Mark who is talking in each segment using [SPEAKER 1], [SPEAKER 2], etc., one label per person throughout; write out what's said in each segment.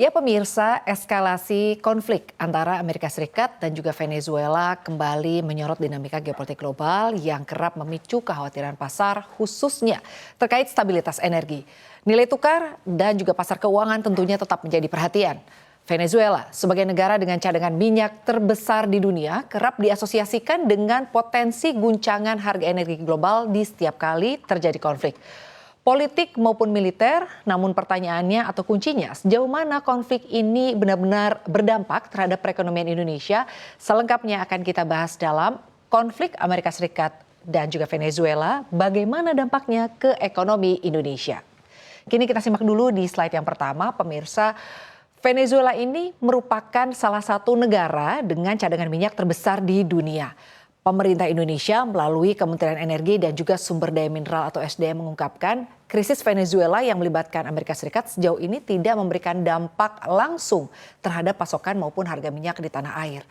[SPEAKER 1] Ya pemirsa, eskalasi konflik antara Amerika Serikat dan juga Venezuela kembali menyorot dinamika geopolitik global yang kerap memicu kekhawatiran pasar khususnya terkait stabilitas energi. Nilai tukar dan juga pasar keuangan tentunya tetap menjadi perhatian. Venezuela sebagai negara dengan cadangan minyak terbesar di dunia kerap diasosiasikan dengan potensi guncangan harga energi global di setiap kali terjadi konflik. Politik maupun militer, namun pertanyaannya atau kuncinya sejauh mana konflik ini benar-benar berdampak terhadap perekonomian Indonesia, selengkapnya akan kita bahas dalam konflik Amerika Serikat dan juga Venezuela, bagaimana dampaknya ke ekonomi Indonesia. Kini kita simak dulu di slide yang pertama, pemirsa. Venezuela ini merupakan salah satu negara dengan cadangan minyak terbesar di dunia. Pemerintah Indonesia melalui Kementerian Energi dan juga Sumber Daya Mineral atau SDM mengungkapkan krisis Venezuela yang melibatkan Amerika Serikat sejauh ini tidak memberikan dampak langsung terhadap pasokan maupun harga minyak di tanah air.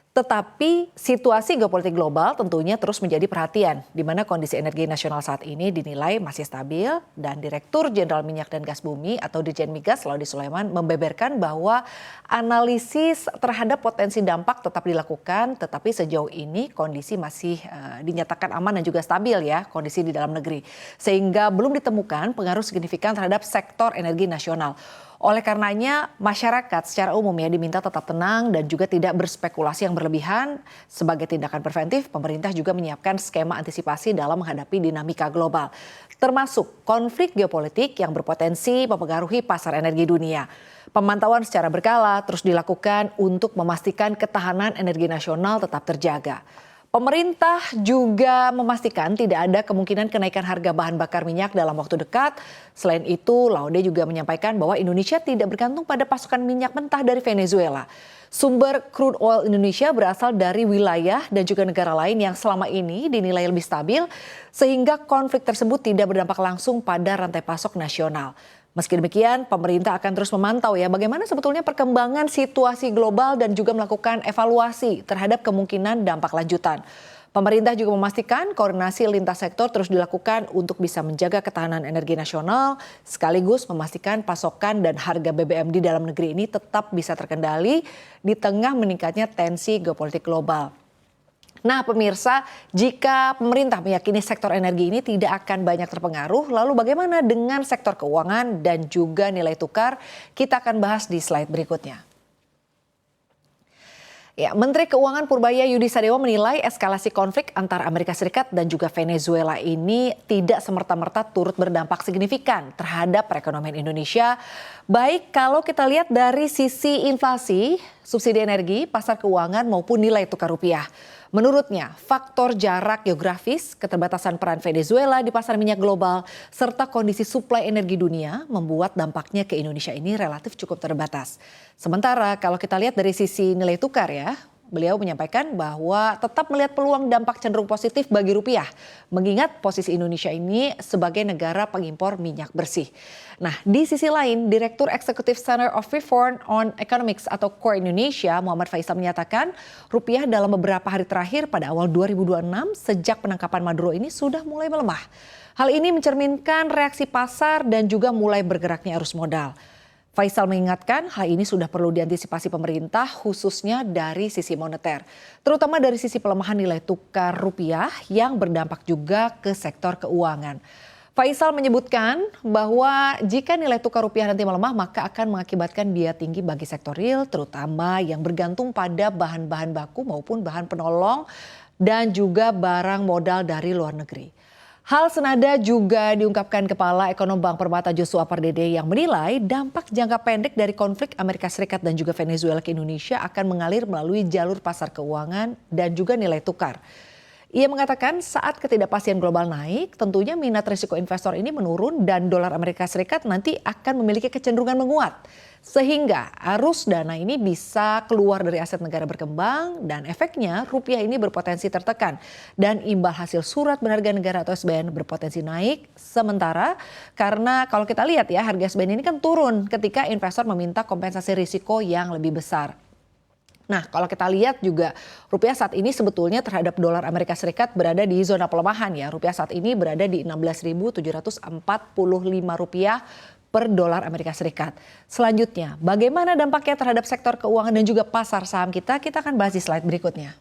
[SPEAKER 1] Tetapi situasi geopolitik global tentunya terus menjadi perhatian, di mana kondisi energi nasional saat ini dinilai masih stabil dan Direktur Jenderal Minyak dan Gas Bumi atau Dirjen Migas Laudy Suleiman membeberkan bahwa analisis terhadap potensi dampak tetap dilakukan, tetapi sejauh ini kondisi masih dinyatakan aman dan juga stabil ya kondisi di dalam negeri, sehingga belum ditemukan pengaruh signifikan terhadap sektor energi nasional. Oleh karenanya masyarakat secara umum ya diminta tetap tenang dan juga tidak berspekulasi yang berlebihan. Sebagai tindakan preventif, pemerintah juga menyiapkan skema antisipasi dalam menghadapi dinamika global. Termasuk konflik geopolitik yang berpotensi mempengaruhi pasar energi dunia. Pemantauan secara berkala terus dilakukan untuk memastikan ketahanan energi nasional tetap terjaga. Pemerintah juga memastikan tidak ada kemungkinan kenaikan harga bahan bakar minyak dalam waktu dekat. Selain itu, Laude juga menyampaikan bahwa Indonesia tidak bergantung pada pasokan minyak mentah dari Venezuela. Sumber crude oil Indonesia berasal dari wilayah dan juga negara lain yang selama ini dinilai lebih stabil, sehingga konflik tersebut tidak berdampak langsung pada rantai pasok nasional. Meski demikian, pemerintah akan terus memantau ya bagaimana sebetulnya perkembangan situasi global dan juga melakukan evaluasi terhadap kemungkinan dampak lanjutan. Pemerintah juga memastikan koordinasi lintas sektor terus dilakukan untuk bisa menjaga ketahanan energi nasional, sekaligus memastikan pasokan dan harga BBM di dalam negeri ini tetap bisa terkendali di tengah meningkatnya tensi geopolitik global. Nah pemirsa, jika pemerintah meyakini sektor energi ini tidak akan banyak terpengaruh, lalu bagaimana dengan sektor keuangan dan juga nilai tukar? Kita akan bahas di slide berikutnya. Ya, Menteri Keuangan Purbaya Yudi Sadewo menilai eskalasi konflik antara Amerika Serikat dan juga Venezuela ini tidak semerta-merta turut berdampak signifikan terhadap perekonomian Indonesia. Baik kalau kita lihat dari sisi inflasi, subsidi energi, pasar keuangan maupun nilai tukar rupiah. Menurutnya, faktor jarak geografis, keterbatasan peran Venezuela di pasar minyak global, serta kondisi suplai energi dunia membuat dampaknya ke Indonesia ini relatif cukup terbatas. Sementara kalau kita lihat dari sisi nilai tukar ya, beliau menyampaikan bahwa tetap melihat peluang dampak cenderung positif bagi rupiah, mengingat posisi Indonesia ini sebagai negara pengimpor minyak bersih. Nah, di sisi lain, Direktur Eksekutif Center of Reform on Economics atau CORE Indonesia, Muhammad Faisal menyatakan rupiah dalam beberapa hari terakhir pada awal 2026 sejak penangkapan Maduro ini sudah mulai melemah. Hal ini mencerminkan reaksi pasar dan juga mulai bergeraknya arus modal. Faisal mengingatkan hal ini sudah perlu diantisipasi pemerintah khususnya dari sisi moneter, terutama dari sisi pelemahan nilai tukar rupiah yang berdampak juga ke sektor keuangan. Faisal menyebutkan bahwa jika nilai tukar rupiah nanti melemah maka akan mengakibatkan biaya tinggi bagi sektor real terutama yang bergantung pada bahan-bahan baku maupun bahan penolong dan juga barang modal dari luar negeri. Hal senada juga diungkapkan Kepala Ekonom Bank Permata Joshua Pardede yang menilai dampak jangka pendek dari konflik Amerika Serikat dan juga Venezuela ke Indonesia akan mengalir melalui jalur pasar keuangan dan juga nilai tukar. Ia mengatakan saat ketidakpastian global naik, tentunya minat risiko investor ini menurun dan dolar Amerika Serikat nanti akan memiliki kecenderungan menguat. Sehingga arus dana ini bisa keluar dari aset negara berkembang dan efeknya rupiah ini berpotensi tertekan. Dan imbal hasil surat berharga negara atau SBN berpotensi naik. Sementara karena kalau kita lihat ya harga SBN ini kan turun ketika investor meminta kompensasi risiko yang lebih besar. Nah, kalau kita lihat juga rupiah saat ini sebetulnya terhadap dolar Amerika Serikat berada di zona pelemahan ya. Rupiah saat ini berada di 16.745 rupiah per dolar Amerika Serikat. Selanjutnya, bagaimana dampaknya terhadap sektor keuangan dan juga pasar saham kita? Kita akan bahas di slide berikutnya.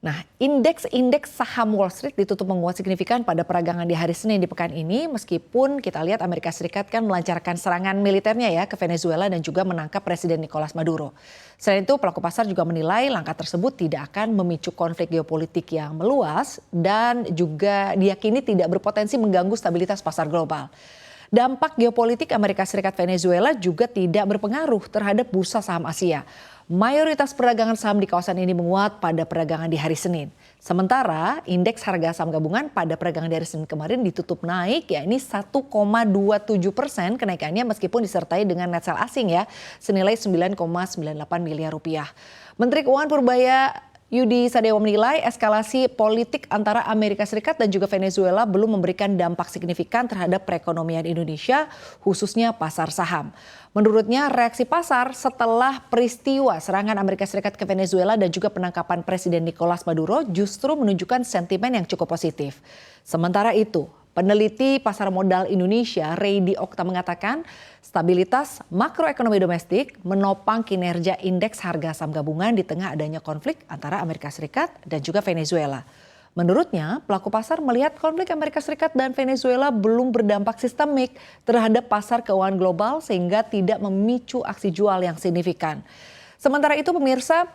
[SPEAKER 1] Nah, indeks saham Wall Street ditutup menguat signifikan pada peragangan di hari Senin di pekan ini, meskipun kita lihat Amerika Serikat kan melancarkan serangan militernya ya ke Venezuela dan juga menangkap Presiden Nicolas Maduro. Selain itu, pelaku pasar juga menilai langkah tersebut tidak akan memicu konflik geopolitik yang meluas dan juga diyakini tidak berpotensi mengganggu stabilitas pasar global. Dampak geopolitik Amerika Serikat Venezuela juga tidak berpengaruh terhadap bursa saham Asia. Mayoritas perdagangan saham di kawasan ini menguat pada perdagangan di hari Senin. Sementara indeks harga saham gabungan pada perdagangan di hari Senin kemarin ditutup naik, yakni 1,27% kenaikannya meskipun disertai dengan net sell asing ya, senilai 9,98 miliar rupiah. Menteri Keuangan Purbaya Yudi Sadewa menilai eskalasi politik antara Amerika Serikat dan juga Venezuela belum memberikan dampak signifikan terhadap perekonomian Indonesia, khususnya pasar saham. Menurutnya reaksi pasar setelah peristiwa serangan Amerika Serikat ke Venezuela dan juga penangkapan Presiden Nicolas Maduro justru menunjukkan sentimen yang cukup positif. Sementara itu, peneliti pasar modal Indonesia, Reydi Okta mengatakan stabilitas makroekonomi domestik menopang kinerja indeks harga saham gabungan di tengah adanya konflik antara Amerika Serikat dan juga Venezuela. Menurutnya, pelaku pasar melihat konflik Amerika Serikat dan Venezuela belum berdampak sistemik terhadap pasar keuangan global sehingga tidak memicu aksi jual yang signifikan. Sementara itu pemirsa,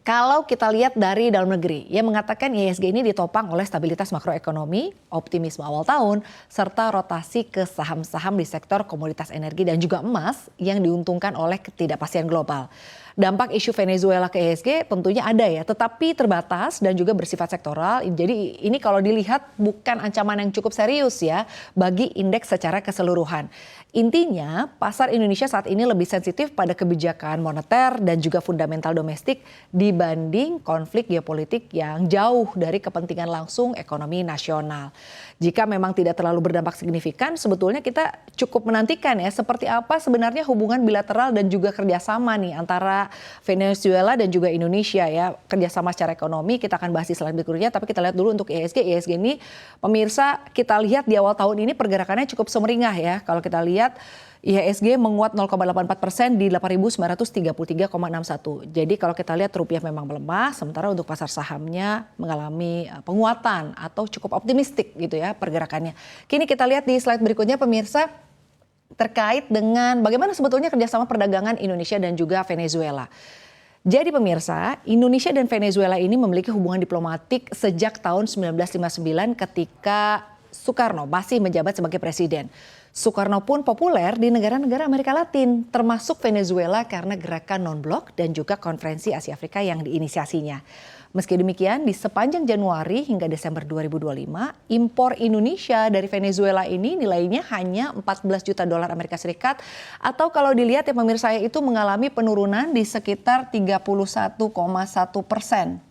[SPEAKER 1] kalau kita lihat dari dalam negeri, ia mengatakan IHSG ini ditopang oleh stabilitas makroekonomi, optimisme awal tahun, serta rotasi ke saham-saham di sektor komoditas energi dan juga emas yang diuntungkan oleh ketidakpastian global. Dampak isu Venezuela ke IHSG tentunya ada ya, tetapi terbatas dan juga bersifat sektoral. Jadi ini kalau dilihat bukan ancaman yang cukup serius ya bagi indeks secara keseluruhan. Intinya pasar Indonesia saat ini lebih sensitif pada kebijakan moneter dan juga fundamental domestik dibanding konflik geopolitik yang jauh dari kepentingan langsung ekonomi nasional. Jika memang tidak terlalu berdampak signifikan, sebetulnya kita cukup menantikan ya seperti apa sebenarnya hubungan bilateral dan juga kerjasama nih antara Venezuela dan juga Indonesia ya, kerjasama secara ekonomi. Kita akan bahas di slide berikutnya, tapi kita lihat dulu untuk IHSG. IHSG ini pemirsa kita lihat di awal tahun ini pergerakannya cukup semeringah ya. Kalau kita lihat IHSG menguat 0,84% di 8.933,61. Jadi kalau kita lihat rupiah memang melemah, sementara untuk pasar sahamnya mengalami penguatan atau cukup optimistik gitu ya pergerakannya. Kini kita lihat di slide berikutnya pemirsa terkait dengan bagaimana sebetulnya kerjasama perdagangan Indonesia dan juga Venezuela. Jadi pemirsa, Indonesia dan Venezuela ini memiliki hubungan diplomatik sejak tahun 1959 ketika Soekarno masih menjabat sebagai presiden. Soekarno pun populer di negara-negara Amerika Latin, termasuk Venezuela karena gerakan non-blok dan juga konferensi Asia Afrika yang diinisiasinya. Meski demikian, di sepanjang Januari hingga Desember 2025, impor Indonesia dari Venezuela ini nilainya hanya 14 juta dolar Amerika Serikat, atau kalau dilihat ya pemirsa itu mengalami penurunan di sekitar 31,1%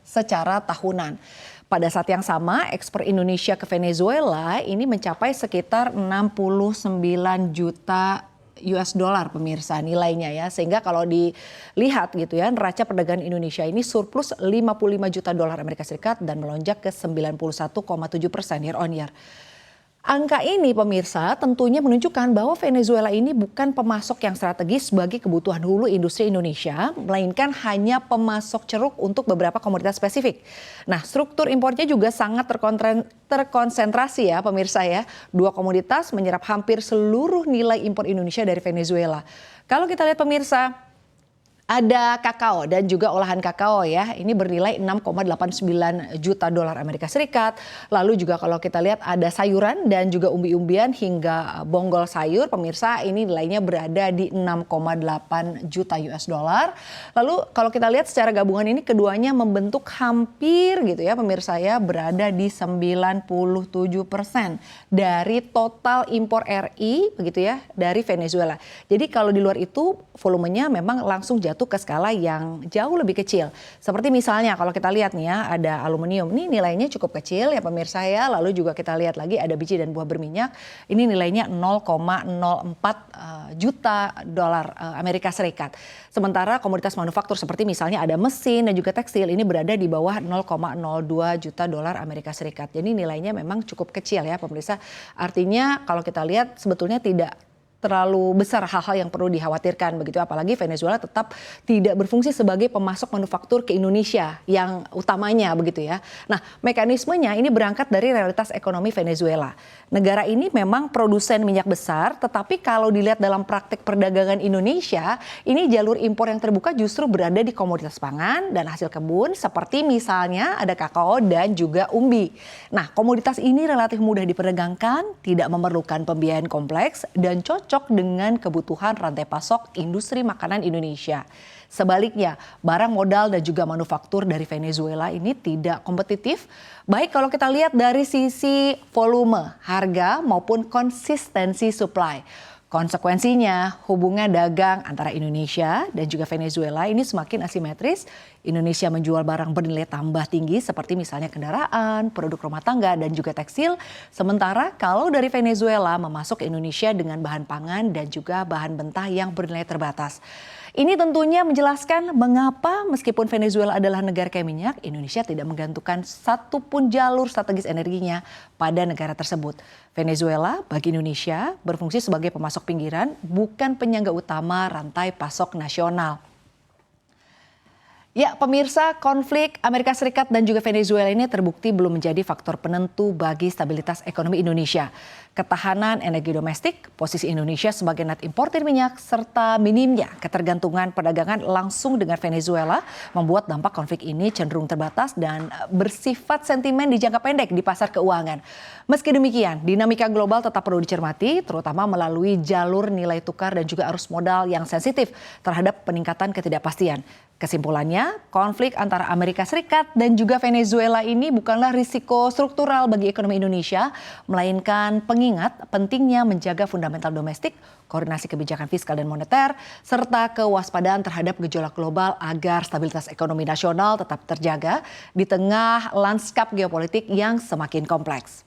[SPEAKER 1] secara tahunan. Pada saat yang sama, ekspor Indonesia ke Venezuela ini mencapai sekitar 69 juta US dollar pemirsa nilainya ya. Sehingga kalau dilihat gitu ya, neraca perdagangan Indonesia ini surplus 55 juta dolar Amerika Serikat dan melonjak ke 91,7% year on year. Angka ini pemirsa tentunya menunjukkan bahwa Venezuela ini bukan pemasok yang strategis bagi kebutuhan hulu industri Indonesia, melainkan hanya pemasok ceruk untuk beberapa komoditas spesifik. Nah, struktur impornya juga sangat terkonsentrasi ya pemirsa ya. Dua komoditas menyerap hampir seluruh nilai impor Indonesia dari Venezuela. Kalau kita lihat pemirsa, ada kakao dan juga olahan kakao ya. Ini bernilai 6,89 juta dolar Amerika Serikat. Lalu juga kalau kita lihat ada sayuran dan juga umbi-umbian hingga bonggol sayur. Pemirsa ini nilainya berada di 6,8 juta US dollar. Lalu kalau kita lihat secara gabungan ini keduanya membentuk hampir gitu ya pemirsa ya, berada di 97% dari total impor RI begitu ya dari Venezuela. Jadi kalau di luar itu volumenya memang langsung jatuh jatuh ke skala yang jauh lebih kecil. Seperti misalnya kalau kita lihat nih ya, ada aluminium, ini nilainya cukup kecil ya pemirsa ya. Lalu juga kita lihat lagi ada biji dan buah berminyak, ini nilainya 0,04 juta dolar Amerika Serikat. Sementara komoditas manufaktur seperti misalnya ada mesin dan juga tekstil ini berada di bawah 0,02 juta dolar Amerika Serikat. Jadi nilainya memang cukup kecil ya pemirsa. Artinya kalau kita lihat sebetulnya tidak terlalu besar hal-hal yang perlu dikhawatirkan begitu, apalagi Venezuela tetap tidak berfungsi sebagai pemasok manufaktur ke Indonesia yang utamanya begitu ya. Nah, mekanismenya ini berangkat dari realitas ekonomi Venezuela. Negara ini memang produsen minyak besar, tetapi kalau dilihat dalam praktik perdagangan Indonesia, ini jalur impor yang terbuka justru berada di komoditas pangan dan hasil kebun seperti misalnya ada kakao dan juga umbi. Nah, komoditas ini relatif mudah diperdagangkan, tidak memerlukan pembiayaan kompleks dan cocok dengan kebutuhan rantai pasok industri makanan Indonesia. Sebaliknya, barang modal dan juga manufaktur dari Venezuela ini tidak kompetitif, baik kalau kita lihat dari sisi volume, harga maupun konsistensi supply. Konsekuensinya, hubungan dagang antara Indonesia dan juga Venezuela ini semakin asimetris. Indonesia menjual barang bernilai tambah tinggi seperti misalnya kendaraan, produk rumah tangga dan juga tekstil. Sementara kalau dari Venezuela memasok ke Indonesia dengan bahan pangan dan juga bahan mentah yang bernilai terbatas. Ini tentunya menjelaskan mengapa meskipun Venezuela adalah negara kaya minyak, Indonesia tidak menggantungkan satupun jalur strategis energinya pada negara tersebut. Venezuela bagi Indonesia berfungsi sebagai pemasok pinggiran, bukan penyangga utama rantai pasok nasional. Ya, pemirsa, konflik Amerika Serikat dan juga Venezuela ini terbukti belum menjadi faktor penentu bagi stabilitas ekonomi Indonesia. Ketahanan energi domestik, posisi Indonesia sebagai net importir minyak, serta minimnya ketergantungan perdagangan langsung dengan Venezuela membuat dampak konflik ini cenderung terbatas dan bersifat sentimen di jangka pendek di pasar keuangan. Meski demikian, dinamika global tetap perlu dicermati, terutama melalui jalur nilai tukar dan juga arus modal yang sensitif terhadap peningkatan ketidakpastian. Kesimpulannya, konflik antara Amerika Serikat dan juga Venezuela ini bukanlah risiko struktural bagi ekonomi Indonesia, melainkan pengingat pentingnya menjaga fundamental domestik, koordinasi kebijakan fiskal dan moneter, serta kewaspadaan terhadap gejolak global agar stabilitas ekonomi nasional tetap terjaga di tengah lanskap geopolitik yang semakin kompleks.